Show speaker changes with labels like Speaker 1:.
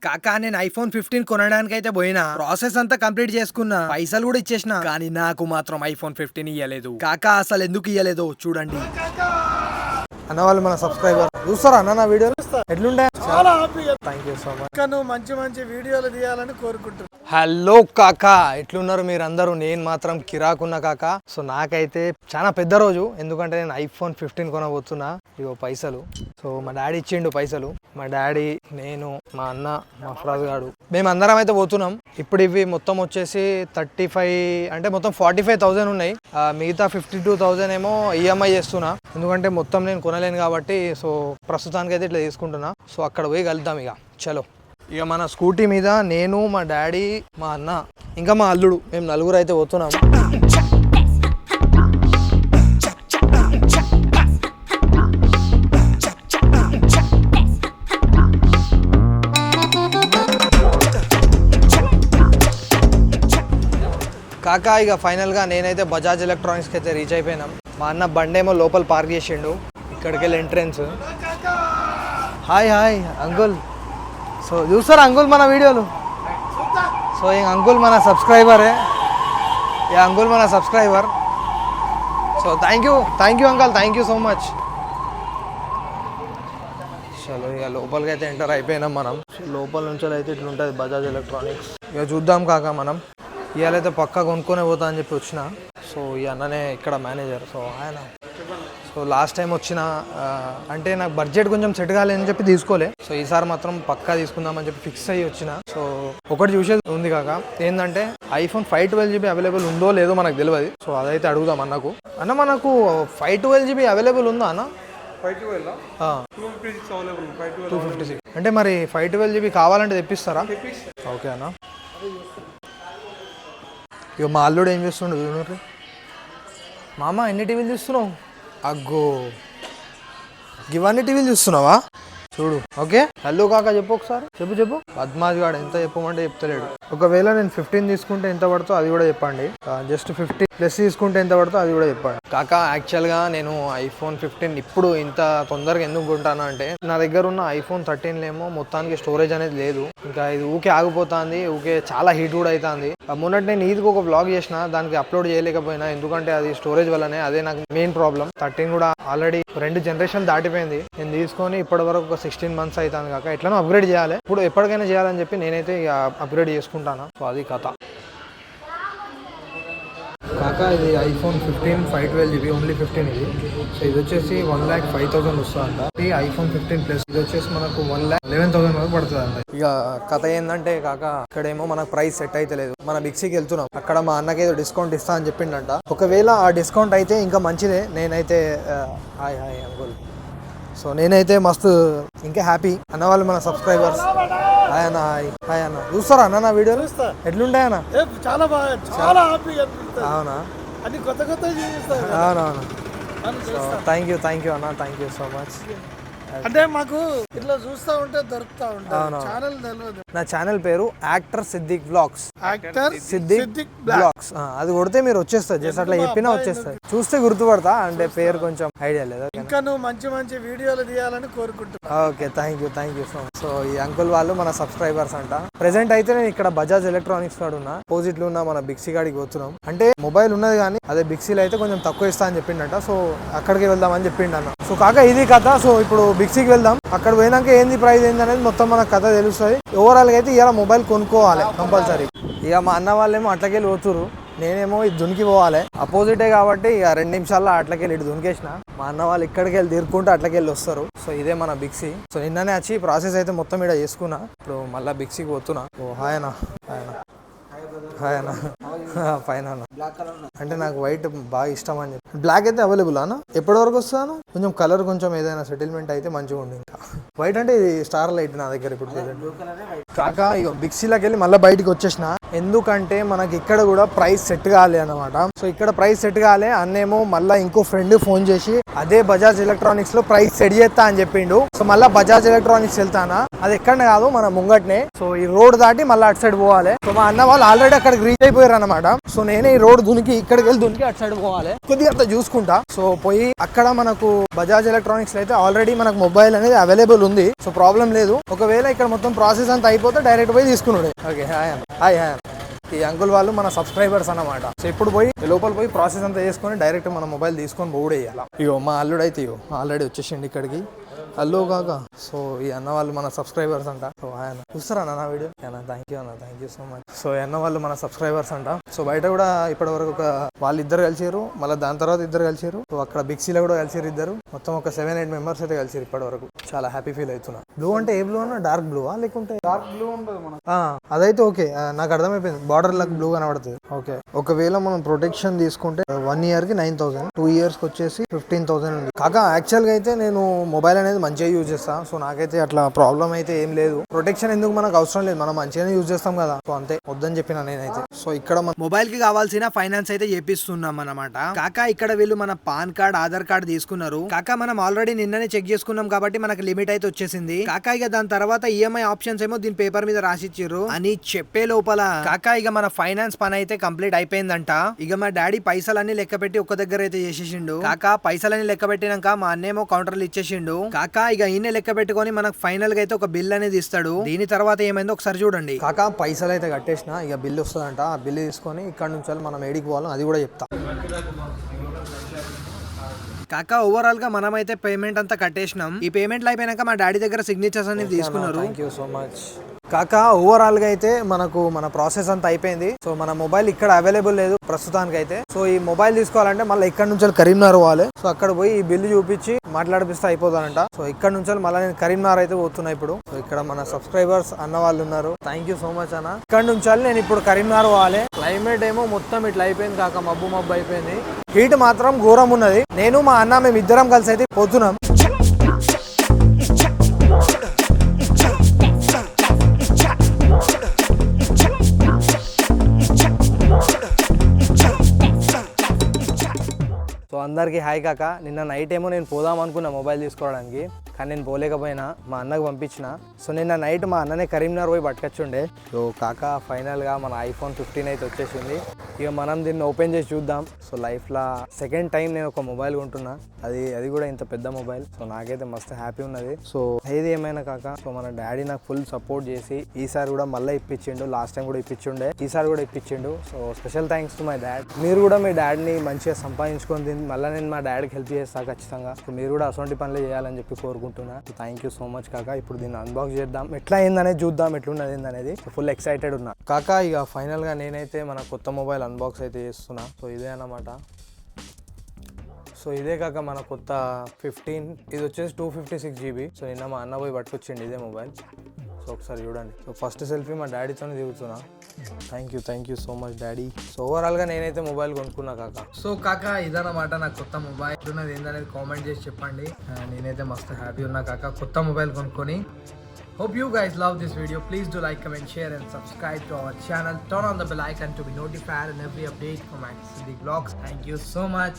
Speaker 1: కాకా నేను ఐఫోన్ 15 కొనడానికి అయితే పోయినా, ప్రాసెస్ అంతా కంప్లీట్ చేసుకున్నా, పైసలు కూడా ఇచ్చేసిన, కానీ నాకు మాత్రం ఐఫోన్ 15 ఇయ్యలేదు. కాకా అసలు ఎందుకు ఇయ్యలేదు చూడండి. అన్న వాళ్ళు మన సబ్స్క్రైబర్ చూస్తారా అన్న నా వీడియోలు? ఎట్లుండే?
Speaker 2: చాలా హ్యాపీగా.
Speaker 1: Thank you so much.
Speaker 2: ఇంకా నువ్వు మంచి మంచి వీడియోలు తీయాలని కోరుకుంటున్నాను.
Speaker 1: హలో కాకా, ఎట్లున్నారు మీరందరూ? నేను మాత్రం కిరాకున్నా కాకా. సో నాకైతే చాలా పెద్ద రోజు, ఎందుకంటే నేను ఐఫోన్ 15 కొనబోతున్నా. ఇగో పైసలు. సో మా డాడీ ఇచ్చిండు పైసలు. మా డాడీ, నేను, మా అన్న, మా ఫ్రాజ్ గాడు, మేము అందరం అయితే పోతున్నాం. ఇప్పుడు ఇవి మొత్తం వచ్చేసి 35 అంటే మొత్తం 45,000 ఉన్నాయి. మిగతా 52,000 ఏమో ఈఎంఐ చేస్తున్నా, ఎందుకంటే మొత్తం నేను కొనలేను కాబట్టి. సో ప్రస్తుతానికి అయితే ఇట్లా తీసుకుంటున్నా. సో అక్కడ పోయి కలుద్దాం ఇక. చలో. ఇక మన స్కూటీ మీద నేను, మా డాడీ, మా అన్న, ఇంకా మా అల్లుడు, మేము నలుగురు అయితే పోతున్నాం. కాకా ఇక ఫైనల్గా నేనైతే బజాజ్ ఎలక్ట్రానిక్స్కి అయితే రీచ్ అయిపోయినాం. మా అన్న బండేమో లోపల పార్క్ చేసిండు, ఇక్కడికి వెళ్ళి entrance. Hi hi uncle. So చూస్తారా అంకుల్ మన వీడియోలు? సో ఈ అంకుల్ మన సబ్స్క్రైబరే, ఈ అంకుల్ మన subscriber. So thank you uncle, thank you so much. చలో ఇక లోపలికి అయితే ఎంటర్ అయిపోయినాం మనం. లోపల నుంచి అయితే ఇట్లా ఉంటుంది బజాజ్ ఎలక్ట్రానిక్స్. ఇక చూద్దాం కాక, మనం ఇవాళైతే పక్కా కొనుక్కొనే పోతా అని చెప్పి వచ్చిన. సో ఈ అన్ననే ఇక్కడ మేనేజర్. సో ఆయన సో లాస్ట్ టైం వచ్చిన అంటే నాకు బడ్జెట్ కొంచెం సెట్ కాలేదని చెప్పి తీసుకోలే. సో ఈసారి మాత్రం పక్కా తీసుకుందామని చెప్పి ఫిక్స్ అయ్యి వచ్చిన. సో ఒకటి చూసేది ఉంది కాక, ఏంటంటే ఐఫోన్ 512GB అవైలబుల్ ఉందో లేదో మనకు తెలియదు. సో అదైతే అడుగుదాం అన్నకు. అన్న మనకు 512GB అవైలబుల్ ఉందా అన్న? 256 అంటే మరి 512GB కావాలంటే తెప్పిస్తారా? ఓకే అన్న. ఇక మా అల్లుడు ఏం చేస్తుండే చూడండి. మామ ఎన్ని టీవీలు చూస్తున్నావు? అగ్గో ఇవన్నీ టీవీలు చూస్తున్నావా? చూడు. ఓకే హలో కాకా చెప్పు ఒకసారి, చెప్పు. పద్మాజ్ గాడు ఎంత చెప్పమంటే చెప్తలేడు. ఒకవేళ నేను 15 తీసుకుంటే ఎంత పడుతుందో అది కూడా చెప్పండి. జస్ట్ 50 ప్లస్ తీసుకుంటే ఎంత పడుతుందో అది కూడా చెప్పండి. కాకా యాక్చువల్గా నేను ఐఫోన్ 15 ఇప్పుడు ఇంత తొందరగా ఎందుకు కొంటాను అంటే, నా దగ్గర ఉన్న ఐఫోన్ 13 మొత్తానికి స్టోరేజ్ అనేది లేదు. ఇంకా ఇది ఊకే ఆగిపోతుంది, ఊకే చాలా హీట్ కూడా అవుతుంది. మొన్నటి నేను ఈదికి ఒక వ్లాగ్ చేసిన, దానికి అప్లోడ్ చేయలేకపోయినా, ఎందుకంటే అది స్టోరేజ్ వల్లనే. అదే నాకు మెయిన్ ప్రాబ్లం. 13 కూడా ఆల్రెడీ 2 జనరేషన్ దాటిపోయింది. నేను తీసుకొని ఇప్పటి వరకు ఒక 16 months అవుతుంది కాక. ఎట్లనో అప్గ్రేడ్ చేయాలి, ఇప్పుడు ఎప్పటికైనా చేయాలని చెప్పి నేనైతే అప్గ్రేడ్ చేసుకుంటాను. సో అది కథ కాక. ఇది ఐఫోన్ 15 512GB ఓన్లీ 15 ఇది. సో ఇది వచ్చేసి 1,05,000 వస్తుందంట. ఈ ఐఫోన్ 15 ప్లస్ ఇది వచ్చేసి మనకు 1,11,000 వరకు పడుతుంది అంట. ఇక కథ ఏంటంటే కాక, ఇక్కడేమో మనకు ప్రైస్ సెట్ అయితే లేదు. మన బిక్సీకి వెళ్తున్నాం, అక్కడ మా అన్నకి ఏదో డిస్కౌంట్ ఇస్తా అని చెప్పిండంట. ఒకవేళ ఆ డిస్కౌంట్ అయితే ఇంకా మంచిదే. నేనైతే హాయ్ అంకుల్. సో నేనైతే మస్తు ఇంకా హ్యాపీ. అన్న వాళ్ళు మన సబ్స్క్రైబర్స్. హాయ్ అన్న చూస్తారా అన్న నా వీడియోలు? ఎట్లుంటాయన్న?
Speaker 2: చాలా బాగా, చాలా హ్యాపీగా.
Speaker 1: అవునా?
Speaker 2: అన్ని కొత్త
Speaker 1: అవునవును. సో థ్యాంక్ యూ అన్న, థ్యాంక్ యూ సో మచ్.
Speaker 2: అంటే మాకు ఇట్లా చూస్తా ఉంటే దొరుకుతా ఉంటాయి. ఛానల్ తెలియదు.
Speaker 1: నా ఛానల్ పేరు actor Siddique vlogs.
Speaker 2: Actor
Speaker 1: Siddique vlogs. అది కొడితే మీరు వచ్చేస్తారు, జస్ట్ అట్లా చెప్పినా వచ్చేస్తారు. చూస్తే గుర్తుపడతా, అంటే పేరు కొంచెం ఐడియా లేదు.
Speaker 2: ఇంకా నువ్వు మంచి మంచి వీడియోలు తీయాలని కోరుకుంటున్నా.
Speaker 1: Okay thank you so much. So ఈ అంకుల్ వాళ్ళు మన సబ్స్క్రైబర్స్ అంట. ప్రెసెంట్ అయితే నేను ఇక్కడ బజాజ్ ఎలక్ట్రానిక్స్ కాడ ఉన్నా. అపోజిట్ లో ఉన్న మన బిక్సీ కాడికి పోతున్నాం. అంటే మొబైల్ ఉన్నది కానీ అదే బిక్సీలో అయితే కొంచెం తక్కువ ఇస్తా అని చెప్పిండట. సో అక్కడికి వెళ్దామని చెప్పిండు అన్న. సో కాక ఇది కథ. సో ఇప్పుడు బిక్సీకి వెళ్దాం. అక్కడ పోయినాక ఏంది ప్రైస్ ఏంది అనేది మొత్తం మనకు కథ తెలుస్తుంది. ఓవరాల్ గా అయితే ఇలా మొబైల్ కొనుక్కోవాలి కంపల్సరీ. ఇక మా అన్న వాళ్ళేమో అట్లకెళ్ళి పోతురు, నేనేమో ఇది దునికి పోవాలి. అపోజిటే కాబట్టి ఇక 2 నిమిషాల్లో అట్లకెళ్ళి ఇటు దునికేసిన. మా అన్న వాళ్ళు ఇక్కడికి వెళ్ళి తీరుకుంటూ అట్లకెళ్ళి వస్తారు. సో ఇదే మన బిక్సీ. సో నిన్ననే వచ్చి ప్రాసెస్ అయితే మొత్తం ఇక్కడ చేసుకున్నా. ఇప్పుడు మళ్ళీ బిక్సీకి పోతున్నా. ఓ హాయ్ అన్న. ఫైన్ అన్న. అంటే నాకు వైట్ బాగా ఇష్టం అని చెప్పి. బ్లాక్ అయితే అవైలబుల్ అన్న? ఎప్పటి వరకు వస్తాను? కొంచెం కలర్ కొంచెం ఏదైనా సెటిల్మెంట్ అయితే మంచిగా ఉంది. ఇంకా వైట్ అంటే ఇది స్టార్ లైట్ నా దగ్గర ఇప్పుడు కాక. ఇక బిక్సీలోకి వెళ్ళి మళ్ళీ బయటికి వచ్చేసిన, ఎందుకంటే మనకి ఇక్కడ కూడా ప్రైస్ సెట్ కాలే అనమాట. సో ఇక్కడ ప్రైస్ సెట్ కాలే. అన్నేమో మళ్ళీ ఇంకో ఫ్రెండ్ ఫోన్ చేసి అదే బజాజ్ ఎలక్ట్రానిక్స్ లో ప్రైస్ సెట్ చేస్తా అని చెప్పిండు. సో మళ్ళీ బజాజ్ ఎలక్ట్రానిక్స్ వెళ్తానా, అది ఎక్కడ కాదు మన ముంగట్నే. సో ఈ రోడ్ దాటి మళ్ళీ అటు సైడ్ పోవాలి. సో మా అన్న వాళ్ళు ఆల్రెడీ అక్కడికి రీచ్ అయిపోయారు అనమాట. సో నేనే ఈ రోడ్ దునికి ఇక్కడికి వెళ్ళి దునికి అటు సైడ్ పోవాలి కొద్దిగా అట్లా చూసుకుంటా. సో పోయి అక్కడ మనకు బజాజ్ ఎలక్ట్రానిక్స్ అయితే ఆల్రెడీ మనకు మొబైల్ అనేది అవైలబుల్ ఉంది. సో ప్రాబ్లం లేదు. ఒకవేళ ఇక్కడ మొత్తం ప్రాసెస్ అంతా అయిపోతే డైరెక్ట్ పోయి తీసుకున్నాడు. Okay hi hi hi. ఈ అంకుల్ వాళ్ళు మన సబ్స్క్రైబర్స్ అన్నమాట. సో ఇప్పుడు పోయి లోపల పోయి ప్రాసెస్ అంతా చేసుకొని డైరెక్ట్ మన మొబైల్ తీసుకొని పోడేయాలి. ఇగో మా అల్లుడు అయితే ఇగో ఆల్రెడీ వచ్చేసిండి ఇక్కడికి. హలో కాక. సో ఈ అన్న వాళ్ళు మన సబ్స్క్రైబర్స్ అంట. సో ఆయన చూస్తారా నా వీడియో అన్న? Thank you so much. So ఈ అన్న వాళ్ళు మన సబ్స్క్రైబర్స్ అంట. సో బయట కూడా ఇప్పటి వరకు వాళ్ళు ఇద్దరు కలిసారు, మళ్ళీ దాని తర్వాత ఇద్దరు కలిసారు. సో అక్కడ బిక్సీలో కూడా కలిసారు ఇద్దరు. మొత్తం ఒక 7-8 మెంబర్స్ అయితే కలిసారు ఇప్పటి వరకు. చాలా హ్యాపీ ఫీల్ అవుతున్నా. బ్లూ అంటే ఏ బ్లూ అన్న? డార్క్ బ్లూ లేకుంటే
Speaker 2: డార్క్ బ్లూ ఉంటుంది మన.
Speaker 1: అదైతే ఓకే, నాకు అర్థమైపోయింది. బార్డర్ లకు బ్లూ కనబడుతుంది. ఓకే, ఒకవేళ మనం ప్రొటెక్షన్ తీసుకుంటే 1 year కి 9,000, 2 years కి వచ్చేసి 15,000 ఉంది. కాక యాక్చువల్ గా అయితే నేను మొబైల్ అనేది మంచిగా యూజ్ చేస్తా. సో నాకైతే అట్లా ప్రాబ్లం అయితే ఏం లేదు. ప్రొటెక్షన్ ఎందుకు మనకు అవసరం లేదు, మనం మంచిగానే యూజ్ చేస్తాం కదా. సో అంతే, వద్దని చెప్పిన నేనైతే. సో ఇక్కడ మొబైల్ కి కావాల్సిన ఫైనాన్స్ అయితే చేపిస్తున్నాం అన్నమాట. కాక ఇక్కడ వీళ్ళు మన పాన్ కార్డ్, ఆధార్ కార్డ్ తీసుకున్నారు. కాక మనం ఆల్రెడీ నిన్ననే చెక్ చేసుకున్నాం కాబట్టి మనకు లిమిట్ అయితే వచ్చేసింది. కాక ఇక దాని తర్వాత ఈఎంఐ ఆప్షన్స్ ఏమో దీని పేపర్ మీద రాసిచ్చారు అని చెప్పే లోపల కాక ఇక మన ఫైనాన్స్ పని అయితే కంప్లీట్ అయిపోయిందంట. ఇక మా డాడీ పైసలన్నీ లెక్క పెట్టి ఒక్క దగ్గర అయితే చేసేసిండు. కాక పైసలన్నీ లెక్క పెట్టినాక మా అన్నేమో కౌంటర్లు ఇచ్చేసిండు. కాక ఇక ఈయన లెక్క పెట్టుకొని మనకు ఫైనల్ గా అయితే ఒక బిల్ అనేది ఇస్తాడు. దీని తర్వాత ఏమైందో ఒకసారి చూడండి. కాక పైసలు అయితే కట్టేసిన, ఇక బిల్ వస్తుందంట. ఆ బిల్ తీసుకొని ఇక్కడ నుంచి మనం ఏడికి పోవాలో అది కూడా చెప్తా. కాక ఓవరాల్ గా మనమైతే పేమెంట్ అంతా కట్టేసినాం. ఈ పేమెంట్లు అయిపోయినాక మా డాడీ దగ్గర సిగ్నేచర్స్ అనేది తీసుకున్నారు. Thank you so much. కాక ఓవరాల్ గా అయితే మనకు మన ప్రాసెస్ అంతా అయిపోయింది. సో మన మొబైల్ ఇక్కడ అవైలబుల్ లేదు ప్రస్తుతానికి అయితే. సో ఈ మొబైల్ తీసుకోవాలంటే మళ్ళీ ఇక్కడ నుంచి కరీంనగర్ పోవాలి. సో అక్కడ పోయి ఈ బిల్లు చూపించి మాట్లాడిపిస్తే అయిపోతానంట. సో ఇక్కడ నుంచి మళ్ళీ నేను కరీంనగర్ అయితే పోతున్నా ఇప్పుడు. సో ఇక్కడ మన సబ్స్క్రైబర్స్ అన్న వాళ్ళు ఉన్నారు. థ్యాంక్ యూ సో మచ్ అన్న. ఇక్కడ నుంచి నేను ఇప్పుడు కరీంనగర్ పోవాలి. క్లైమేట్ ఏమో మొత్తం ఇట్లా అయిపోయింది కాక, మబ్బు అయిపోయింది. హీట్ మాత్రం ఘోరం ఉన్నది. నేను మా అన్న మేము ఇద్దరం కలిసి అయితే పోతున్నాం. సో అందరికీ హాయ్ కాక. నిన్న నైట్ ఏమో నేను పోదాం అనుకున్నా మొబైల్ తీసుకోవడానికి, కానీ నేను పోలేకపోయినా, మా అన్నకు పంపించిన. సో నిన్న నైట్ మా అన్ననే కరీంనగర్ పోయి పట్టుకొచ్చుండే. సో కాక ఫైనల్గా మన iPhone 15 అయితే వచ్చేసింది. ఇక మనం దీన్ని ఓపెన్ చేసి చూద్దాం. సో లైఫ్లో సెకండ్ టైం నేను ఒక మొబైల్ కొంటున్నా, అది కూడా ఇంత పెద్ద మొబైల్. సో నాకైతే మస్తు హ్యాపీ ఉన్నది. సో ఏది ఏమైనా కాక, సో మన డాడీ నాకు ఫుల్ సపోర్ట్ చేసి ఈసారి కూడా మళ్ళీ ఇప్పించిండు. లాస్ట్ టైం కూడా ఇప్పించుండే, ఈసారి కూడా ఇప్పించిండు. So special thanks to my dad. మీరు కూడా మీ డాడీని మంచిగా సంపాదించుకొని మళ్ళీ నేను మా డాడీకి హెల్ప్ చేస్తాను ఖచ్చితంగా. సో మీరు కూడా అటువంటి పనులు చేయాలని చెప్పి కోరుకుంటున్నా. థ్యాంక్ యూ సో మచ్ కాక. ఇప్పుడు దీన్ని అన్బాక్స్ చేద్దాం, ఎట్లా అయిందనేది చూద్దాం, ఎట్లున్నది ఏందనేది. సో ఫుల్ ఎక్సైటెడ్ ఉన్నా కాక. ఇక ఫైనల్గా నేనైతే మన కొత్త మొబైల్ అన్బాక్స్ అయితే చేస్తున్నా. సో ఇదే అన్నమాట. సో ఇదే కాక మన కొత్త 15, ఇది వచ్చేసి 256 GB. సో నిన్న మా అన్న పోయి పట్టుకొచ్చిండి ఇదే మొబైల్. సో ఒకసారి చూడండి. సో ఫస్ట్ సెల్ఫీ మా డాడీతోనే దిగుతున్నా. Thank you so much daddy. So ఓవరాల్గా నేనైతే మొబైల్ కొనుక్కున్నా కాక. సో కాక ఇదన్నమాట నా కొత్త మొబైల్. ఉన్నది ఏందనేది కామెంట్ చేసి చెప్పండి. నేనైతే మస్తు హ్యాపీ ఉన్నా కాక కొత్త మొబైల్ కొనుక్కొని. Hope you guys love this video. Please do like, comment, share and subscribe to our channel. Turn on the bell icon to be notified on every update from Max City Vlogs. Thank you so much.